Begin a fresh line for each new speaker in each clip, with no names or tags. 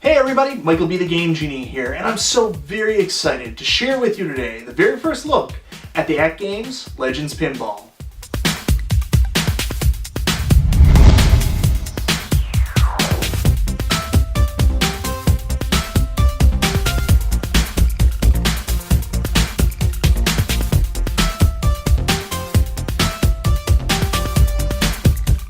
Hey everybody, MichaelBtheGameGenie here, and I'm so very excited to share with you today the very first look at the AtGames Legends Pinball.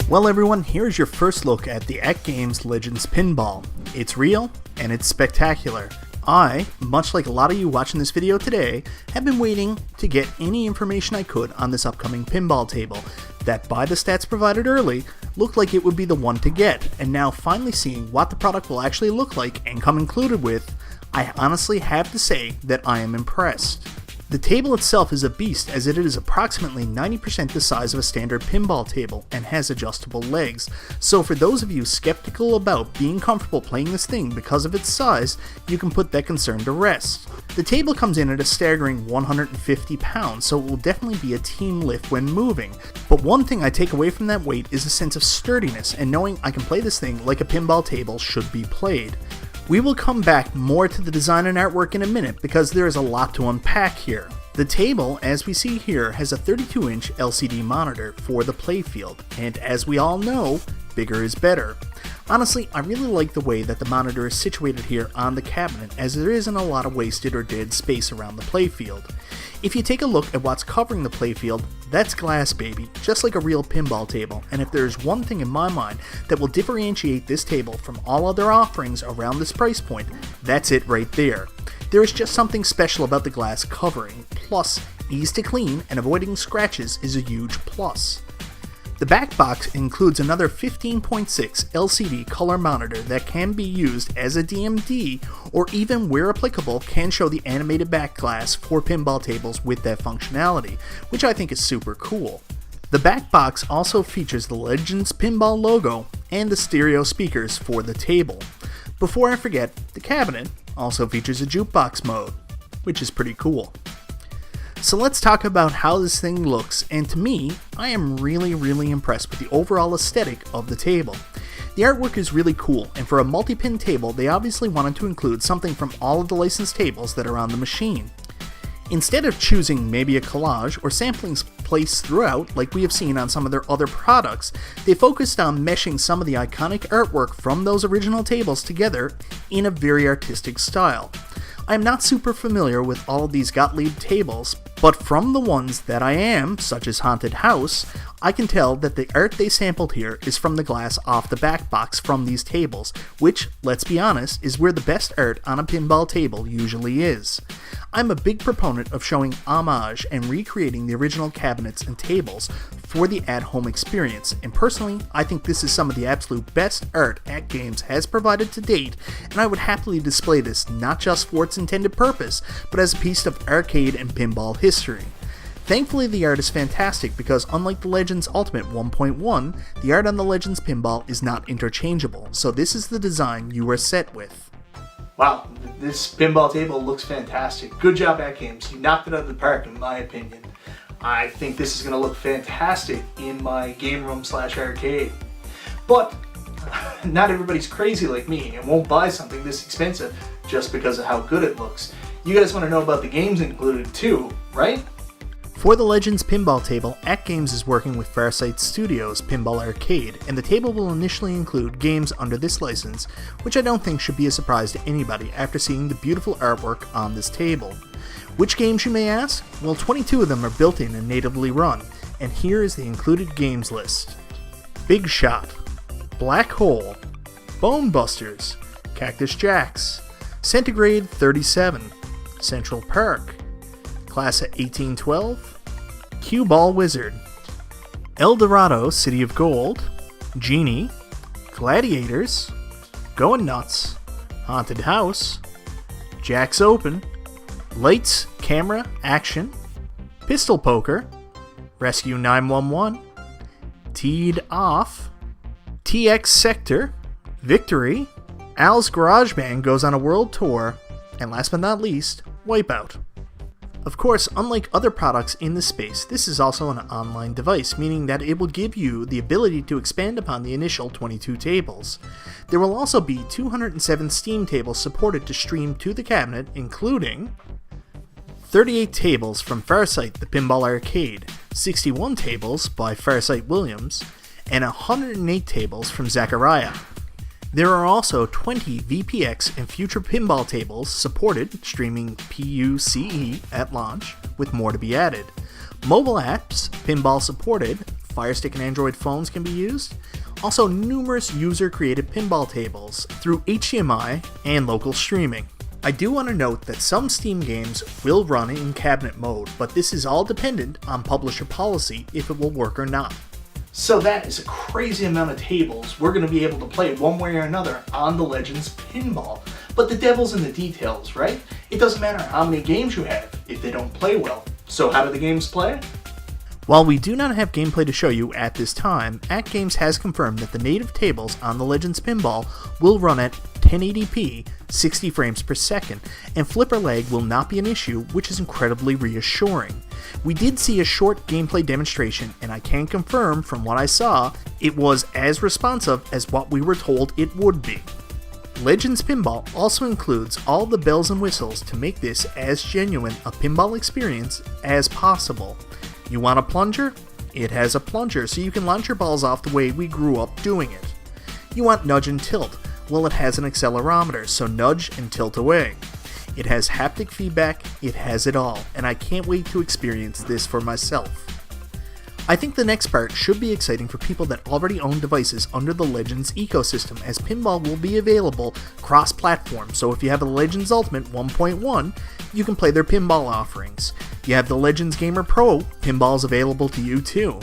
Well everyone, here's your first look at the AtGames Legends Pinball. It's real, and it's spectacular. I, much like a lot of you watching this video today, have been waiting to get any information I could on this upcoming pinball table that, by the stats provided early, looked like it would be the one to get, and now finally seeing what the product will actually look like and come included with, I honestly have to say that I am impressed. The table itself is a beast, as it is approximately 90% the size of a standard pinball table and has adjustable legs, so for those of you skeptical about being comfortable playing this thing because of its size, you can put that concern to rest. The table comes in at a staggering 150 pounds, so it will definitely be a team lift when moving, but one thing I take away from that weight is a sense of sturdiness and knowing I can play this thing like a pinball table should be played. We will come back more to the design and artwork in a minute because there is a lot to unpack here. The table, as we see here, has a 32-inch LCD monitor for the playfield, and as we all know, bigger is better. Honestly, I really like the way that the monitor is situated here on the cabinet, as there isn't a lot of wasted or dead space around the playfield. If you take a look at what's covering the playfield, that's glass, baby, just like a real pinball table, and if there's one thing in my mind that will differentiate this table from all other offerings around this price point, that's it right there. There is just something special about the glass covering, plus ease to clean and avoiding scratches is a huge plus. The back box includes another 15.6 LCD color monitor that can be used as a DMD or even where applicable can show the animated back glass for pinball tables with that functionality, which I think is super cool. The back box also features the Legends Pinball logo and the stereo speakers for the table. Before I forget, the cabinet also features a jukebox mode, which is pretty cool. So let's talk about how this thing looks, and to me, I am really impressed with the overall aesthetic of the table. The artwork is really cool, and for a multi-pin table, they obviously wanted to include something from all of the licensed tables that are on the machine. Instead of choosing maybe a collage or samplings placed throughout like we have seen on some of their other products, they focused on meshing some of the iconic artwork from those original tables together in a very artistic style. I am not super familiar with all of these Gottlieb tables, but from the ones that I am, such as Haunted House, I can tell that the art they sampled here is from the glass off the back box from these tables, which, let's be honest, is where the best art on a pinball table usually is. I'm a big proponent of showing homage and recreating the original cabinets and tables for the at-home experience, and personally, I think this is some of the absolute best art AtGames has provided to date, and I would happily display this not just for its intended purpose, but as a piece of arcade and pinball history. Thankfully, the art is fantastic because unlike the Legends Ultimate 1.1, the art on the Legends Pinball is not interchangeable, so this is the design you are set with. Wow, this pinball table looks fantastic. Good job, AtGames. You knocked it out of the park in my opinion. I think this is going to look fantastic in my game room / arcade. But not everybody's crazy like me and won't buy something this expensive just because of how good it looks. You guys want to know about the games included too, right? For the Legends Pinball table, AtGames is working with Farsight Studios Pinball Arcade, and the table will initially include games under this license, which I don't think should be a surprise to anybody after seeing the beautiful artwork on this table. Which games, you may ask? Well, 22 of them are built in and natively run, and here is the included games list. Big Shot, Black Hole, Bone Busters, Cactus Jacks, Centigrade 37, Central Park, Class of 1812, Cue Ball Wizard, El Dorado City of Gold, Genie, Gladiators, Going Nuts, Haunted House, Jack's Open, Lights, Camera, Action, Pistol Poker, Rescue 911, Teed Off, TX Sector, Victory, Al's Garage Band Goes on a World Tour, and last but not least, Wipeout. Of course, unlike other products in the space, this is also an online device, meaning that it will give you the ability to expand upon the initial 22 tables. There will also be 207 Steam tables supported to stream to the cabinet, including 38 tables from Farsight the Pinball Arcade, 61 tables by Farsight Williams, and 108 tables from Zaccaria. There are also 20 VPX and future pinball tables supported, streaming PUCE at launch, with more to be added. Mobile apps, pinball supported, Fire Stick and Android phones can be used. Also numerous user-created pinball tables through HDMI and local streaming. I do want to note that some Steam games will run in cabinet mode, but this is all dependent on publisher policy if it will work or not. So that is a crazy amount of tables we're going to be able to play one way or another on the Legends Pinball. But the devil's in the details, right? It doesn't matter how many games you have if they don't play well. So how do the games play? While we do not have gameplay to show you at this time, AtGames has confirmed that the native tables on the Legends Pinball will run at 1080p, 60 frames per second, and flipper lag will not be an issue, which is incredibly reassuring. We did see a short gameplay demonstration, and I can confirm from what I saw, it was as responsive as what we were told it would be. Legends Pinball also includes all the bells and whistles to make this as genuine a pinball experience as possible. You want a plunger? It has a plunger, so you can launch your balls off the way we grew up doing it. You want nudge and tilt? Well, it has an accelerometer, so nudge and tilt away. It has haptic feedback, it has it all, and I can't wait to experience this for myself. I think the next part should be exciting for people that already own devices under the Legends ecosystem, as pinball will be available cross-platform, so if you have a Legends Ultimate 1.1, you can play their pinball offerings. You have the Legends Gamer Pro, pinballs available to you too.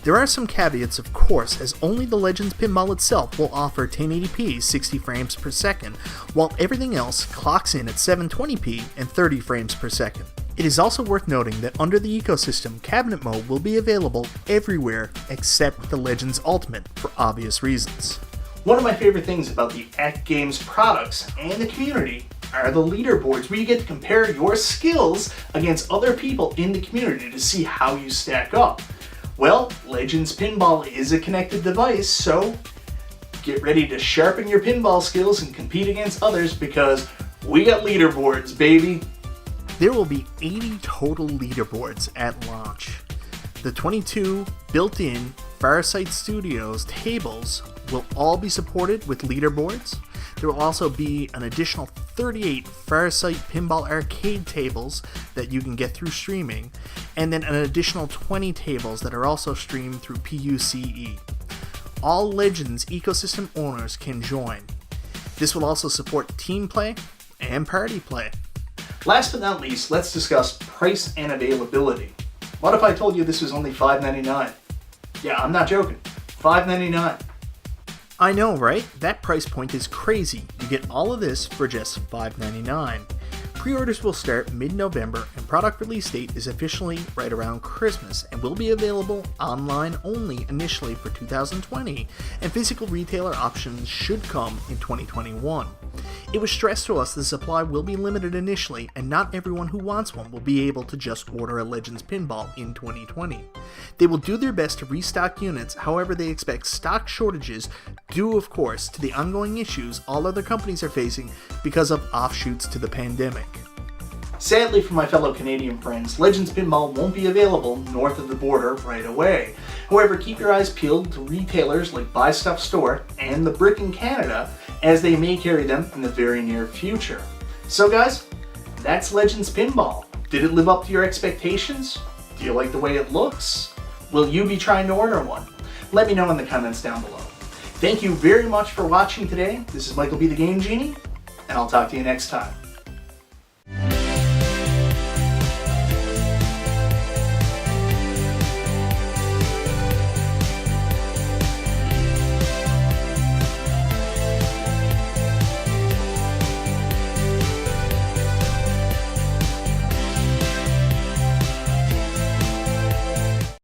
There are some caveats, of course, as only the Legends Pinball itself will offer 1080p 60 frames per second, while everything else clocks in at 720p and 30 frames per second. It is also worth noting that under the ecosystem, cabinet mode will be available everywhere except the Legends Ultimate for obvious reasons. One of my favorite things about the AtGames products and the community are the leaderboards, where you get to compare your skills against other people in the community to see how you stack up. Well, Legends Pinball is a connected device, so get ready to sharpen your pinball skills and compete against others, because we got leaderboards, baby! There will be 80 total leaderboards at launch. The 22 built-in Farsight Studios tables will all be supported with leaderboards. There will also be an additional 38 Farsight Pinball Arcade tables that you can get through streaming, and then an additional 20 tables that are also streamed through PUCE. All Legends ecosystem owners can join. This will also support team play and party play. Last but not least, let's discuss price and availability. What if I told you this was only $5.99? Yeah, I'm not joking. $5.99. I know, right? That price point is crazy. You get all of this for just $5.99. Pre-orders will start mid-November, and product release date is officially right around Christmas and will be available online only initially for 2020, and physical retailer options should come in 2021. It was stressed to us the supply will be limited initially, and not everyone who wants one will be able to just order a Legends Pinball in 2020. They will do their best to restock units, however they expect stock shortages due, of course, to the ongoing issues all other companies are facing because of offshoots to the pandemic. Sadly for my fellow Canadian friends, Legends Pinball won't be available north of the border right away. However, keep your eyes peeled to retailers like Buy Stuff Store and The Brick in Canada, as they may carry them in the very near future. So guys, that's Legends Pinball. Did it live up to your expectations? Do you like the way it looks? Will you be trying to order one? Let me know in the comments down below. Thank you very much for watching today. This is Michael B. the Game Genie, and I'll talk to you next time.